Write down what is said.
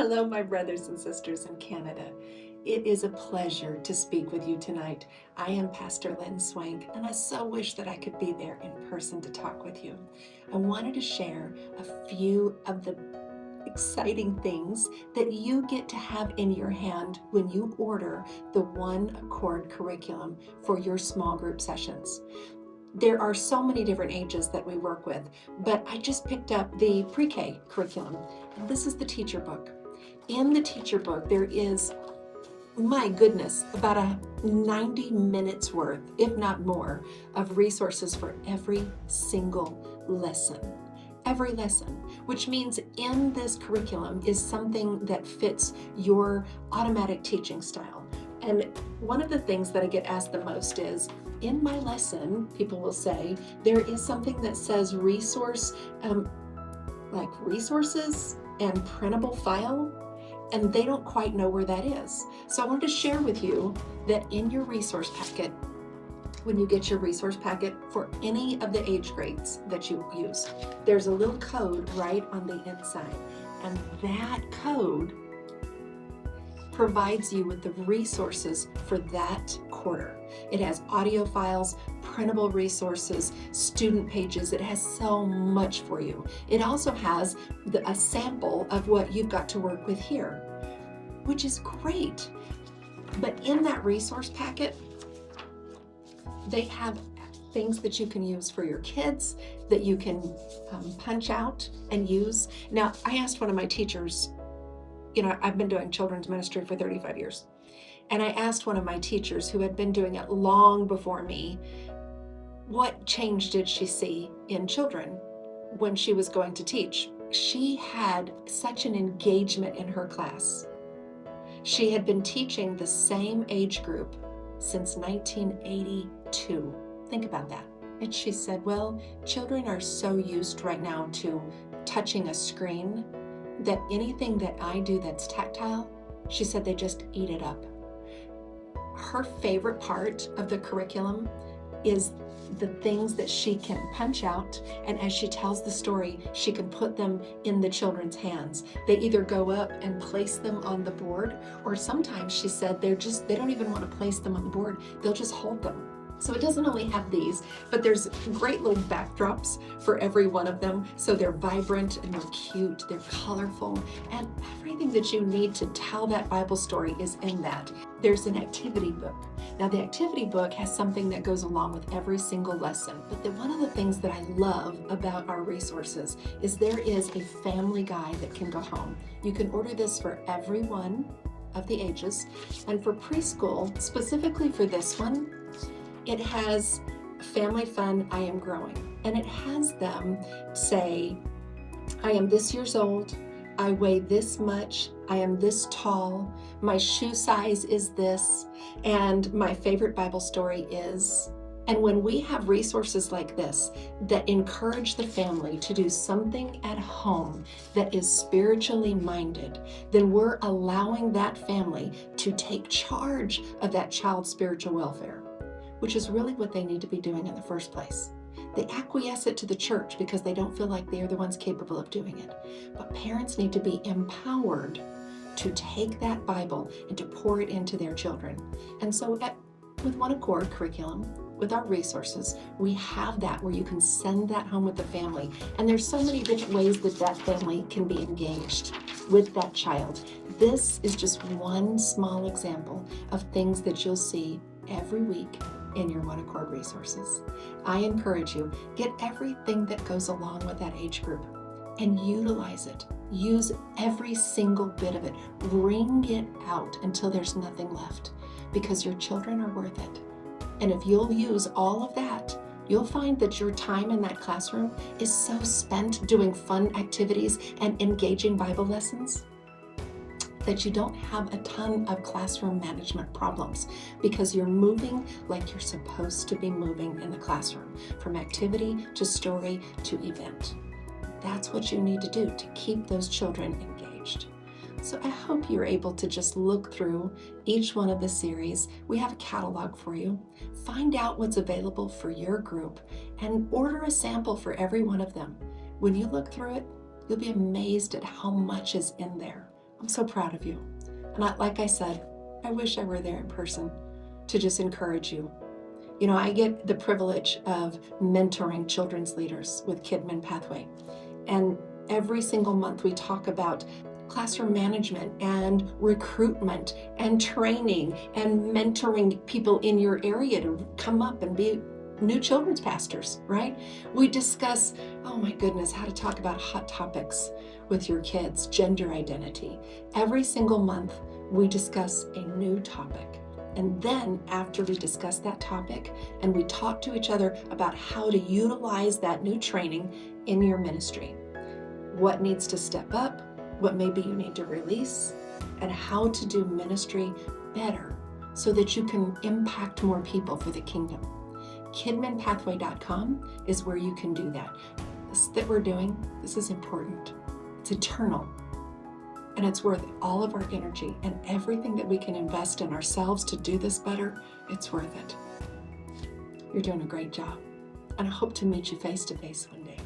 Hello, my brothers and sisters in Canada. It is a pleasure to speak with you tonight. I am Pastor Lynn Swank, and I so wish that I could be there in person to talk with you. I wanted to share a few of the exciting things that you get to have in your hand when you order the One Accord curriculum for your small group sessions. There are so many different ages that we work with, but I just picked up the pre-K curriculum, and this is the teacher book. In the teacher book, there is, my goodness, about 90 minutes worth, if not more, of resources for every single lesson. Every lesson, which means in this curriculum is something that fits your automatic teaching style. And one of the things that I get asked the most is, in my lesson, people will say, there is something that says resource, like resources and printable file, and they don't quite know where that is. So I wanted to share with you that in your resource packet, when you get your resource packet for any of the age grades that you use, there's a little code right on the inside. And that code provides you with the resources for that quarter. It has audio files, printable resources, student pages. It has so much for you. It also has a sample of what you've got to work with here, which is great. But in that resource packet, they have things that you can use for your kids, that you can punch out and use. Now, I asked one of my teachers, I've been doing children's ministry for 35 years. And I asked one of my teachers who had been doing it long before me, what change did she see in children when she was going to teach? She had such an engagement in her class. She had been teaching the same age group since 1982. Think about that. And she said, well, children are so used right now to touching a screen that anything that I do that's tactile, she said they just eat it up. Her favorite part of the curriculum is the things that she can punch out, and as she tells the story, she can put them in the children's hands. They either go up and place them on the board, or sometimes she said they don't even want to place them on the board, they'll just hold them. So it doesn't only have these, but there's great little backdrops for every one of them. So they're vibrant and they're cute, they're colorful, and everything that you need to tell that Bible story is in that. There's an activity book. Now the activity book has something that goes along with every single lesson. But one of the things that I love about our resources is there is a family guide that can go home. You can order this for every one of the ages. And for preschool, specifically for this one, it has Family Fun, I Am Growing. And it has them say, I am this years old, I weigh this much, I am this tall, my shoe size is this, and my favorite Bible story is. And when we have resources like this that encourage the family to do something at home that is spiritually minded, then we're allowing that family to take charge of that child's spiritual welfare, which is really what they need to be doing in the first place. They acquiesce it to the church because they don't feel like they're the ones capable of doing it. But parents need to be empowered to take that Bible and to pour it into their children. And so with One Accord curriculum, with our resources, we have that where you can send that home with the family. And there's so many different ways that that family can be engaged with that child. This is just one small example of things that you'll see every week in your One Accord resources. I encourage you, get everything that goes along with that age group and utilize it. Use every single bit of it. Wring it out until there's nothing left, because your children are worth it. And if you'll use all of that, you'll find that your time in that classroom is so spent doing fun activities and engaging Bible lessons that you don't have a ton of classroom management problems, because you're moving like you're supposed to be moving in the classroom, from activity to story to event. That's what you need to do to keep those children engaged. So I hope you're able to just look through each one of the series. We have a catalog for you. Find out what's available for your group and order a sample for every one of them. When you look through it, you'll be amazed at how much is in there I'm so proud of you. And like I said, I wish I were there in person to just encourage you. You know, I get the privilege of mentoring children's leaders with KidMin Pathway. And every single month we talk about classroom management and recruitment and training and mentoring people in your area to come up and be new children's pastors, right? We discuss, oh my goodness, how to talk about hot topics with your kids, gender identity. Every single month we discuss a new topic. And then after we discuss that topic and we talk to each other about how to utilize that new training in your ministry, what needs to step up, what maybe you need to release, and how to do ministry better so that you can impact more people for the kingdom. KidMinPathway.com is where you can do that. This that we're doing, this is important. It's eternal. And it's worth all of our energy, and everything that we can invest in ourselves to do this better, it's worth it. You're doing a great job. And I hope to meet you face to face one day.